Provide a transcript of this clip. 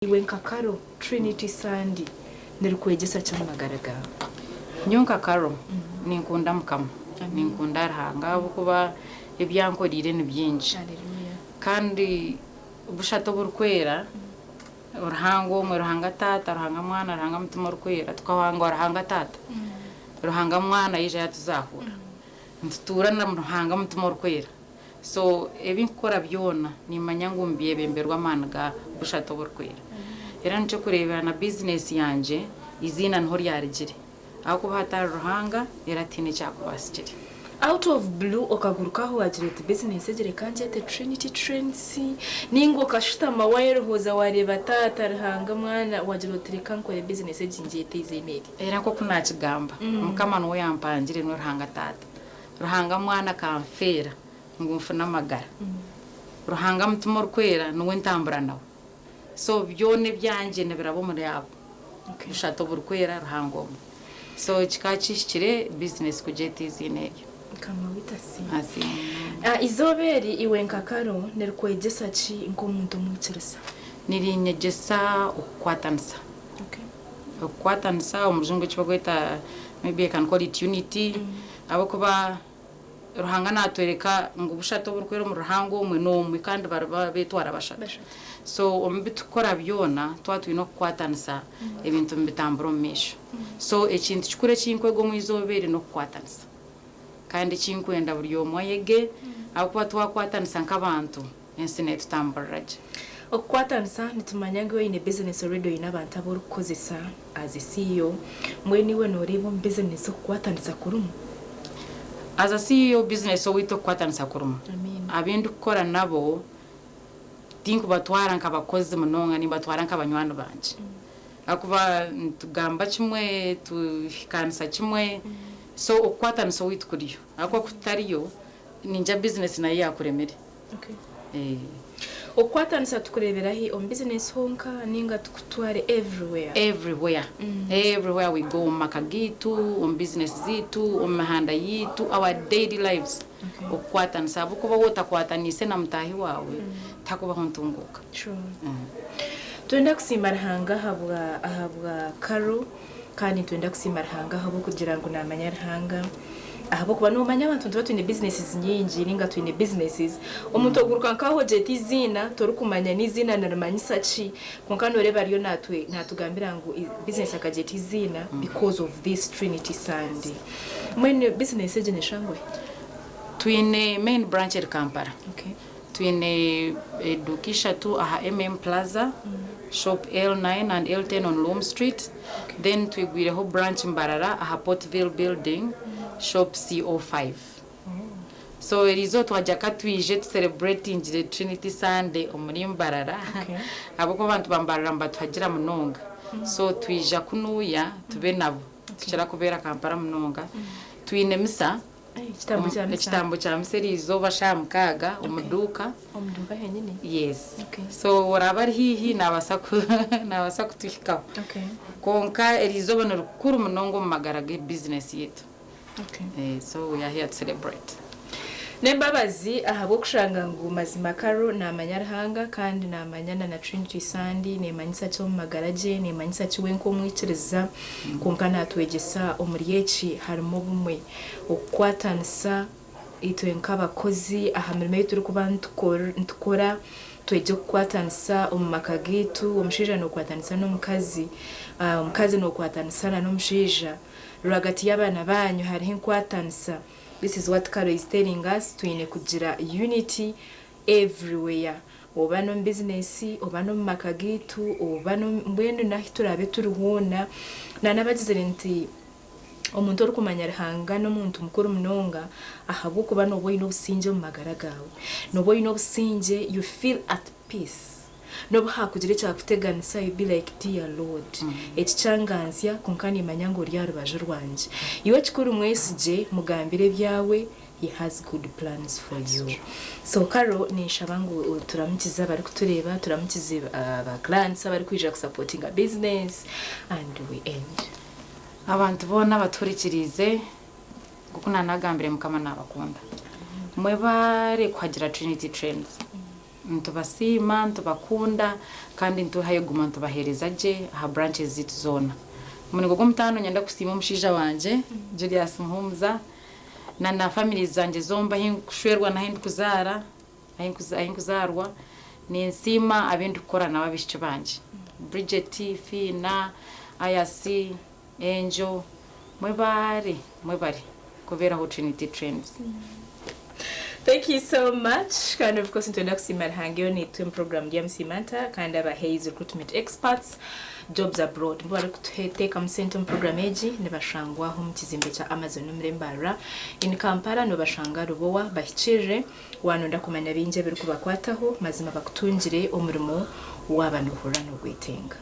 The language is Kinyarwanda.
Iwe nkakaro Trinity Sandy nirikuegesa cyamagaraga nyonka karo ninkunda mukama ninkunda rahanga bukuba ibyankorire ni byinshi kandi ubushato burkwera uruhango mu ruhanga tata ruhanga mwana ruhanga mutima rukwera tukawanga ruhanga tata ruhanga mwana yije yatuzahura ntuturana mu ruhanga mutima rukwera so ebinkora byona nimanya ngumbiye bemberwa managa bushato burkwera era nco kurebera na business yanje izina nho ryarigire aho kuba hatari ruhanga yaratine cyakubasikire out of blue okagurukaho wagirete business egere kanje ete Trinity Trends ningo kashitama wayerohoza wareba tata ruhanga mwana wagirotireka nkore business egingete izemeri era ko kunakigamba mukama no yampangire no ruhanga tata ruhanga mwana kamfera ngumfuna magara ruhanga mutima rukwera no ntambura nawe so byone byanje nebirabo muri yabo ushato burkwera ruhangomo so kikachishikire business kujeti izinege kama witasi asi izoberi iwe nkakaro nerkwegesa ki nkomuntu mwikirisa nirinyegesa ukwatansa ukwatansa umuzungu kibagweta maybe I can call it unity abakuba ruhanga natwereka ngo bushato burkwera mu ruhango umwe nomwe kandi betwara bashaka so ombitukora byona twatwino kwatanisa ebintu mbitamburo mesho so ekintu kikure kinkwego mu izobere no kwatanisa kandi kinkwenda buri yomoyege akuba twakwatanisa nk'abantu ensine tutamburaje okwatanisa nitumanya ngo ine business already ina abantu aborukozesa as a CEO mweni we no rebo business okwatanisa kurumu as a CEO business so wito kwatanisa kurumu abindu kukora nabo tinku batwara nkabakozi munonga ni batwara nk'abanywano banje akuba tugamba kimwe tuhikanisa kimwe so okwatanisa wito kuriyo akwa kutariyo ninja business nayo yakuremere okwatanisa tukurebera hi on business honka ninga tukutware everywhere we go makagitu on business zitu on mahanda yitu our daily lives okwatanisa bukuba wota kwatanise na mutahi wawe takuba hontunguka twenda kusimara hanga habwa karo kandi twenda kusimara hanga habo kugira ngo namanya hanga ahabo kuba no manya abantu tuba twine businesses nyingi ninga twine businesses omuntu oguruka nkaho jeti zina torukumanya n'izina narumanyisa ki konkano reba riyo natugambira ngo business akajeti zina because of this Trinity Sandy when business ejene shangwe twine main branch at Kampala twine dukisha tu aha Plaza shop L9 and L10 on Loom Street then twigwire ho branch Mbarara aha Portville building shop CO5 so irizo twajaka twije to celebrating the Trinity Sunday omuri Mbarara abako bantu bambarara mbatwagira munonga so twija kunuya tube nabo tukira kubera Kampala munonga twine misa ikitambo cya mserizo bashamukaga umuduka henyine yes so warabari hihi nabasa kutuhikaho konka irizo bano rukuru munongo magaraga business yetu so we are here to celebrate nembabazi ahabo kushanga ngo mazima karo namanyarhanga kandi namanyana na Trinity Sandy nemanyisa cyo magaraje nemanyisa cyo nko mwikiriza konkana twegesa omuriyeki harimo bumwe okwatanisa itwe nkabakozi ahamirimo y'ituri kuba ntukora tweje kwatanisa omumakagitu omushija no kwatanisa n'omukazi omukazi no kwatanisa na n'omushija ragati y'abana banyu hariho kwatanisa. This is what Karo is telling us twine kugira unity everywhere oba no business oba no makagitu oba no mbwendo nahiturabe turuhona na nabagizere nti omuntu orukumanya rihanga no muntu mukuru munonga ahabo kuba no boyino businje mu magara gawe no boyino businje you feel at peace no bhakugira cyakuteganisa you be like dear Lord ekicyanganzya konkani manyango ryaro baje rwanje iwe kikuru mwesije mugambire byawe he has good plans for you so Karo nishabangu turamukiza bari kutureba turamukize aba clients bari kwija supporting a business and we end abantu bona baturikirize kuko nanagambire mukama nabakunda mwe bare kwagira Trinity Trends ntubasima ntubakunda kandi ntuhayeguma ntubahereza je aha branches zitu zona munigo gomutano nyenda kusima umushija wanje Julius Muhumza na family zanje zomba hinkushwerwa na hindukuzara ahinkuzarwa ni nsima abindi gukora nababishye banje Bridget Fina Ayasi Angel mwebari kubera ho Trinity Trends. Thank you so much. Kind of course into Simar Hangio ni twin program ya Msimanta kind of a Hayes recruitment experts jobs abroad. Mbwa take amsentum program eji ne bashangwa ho mukizimbe cha Amazon mrembara in Kampala no bashanga rubowa bahicire wanonda kumanya binje biri kubakwataho mazima bakutunjire umurimo w'abantu hurano gwetenga.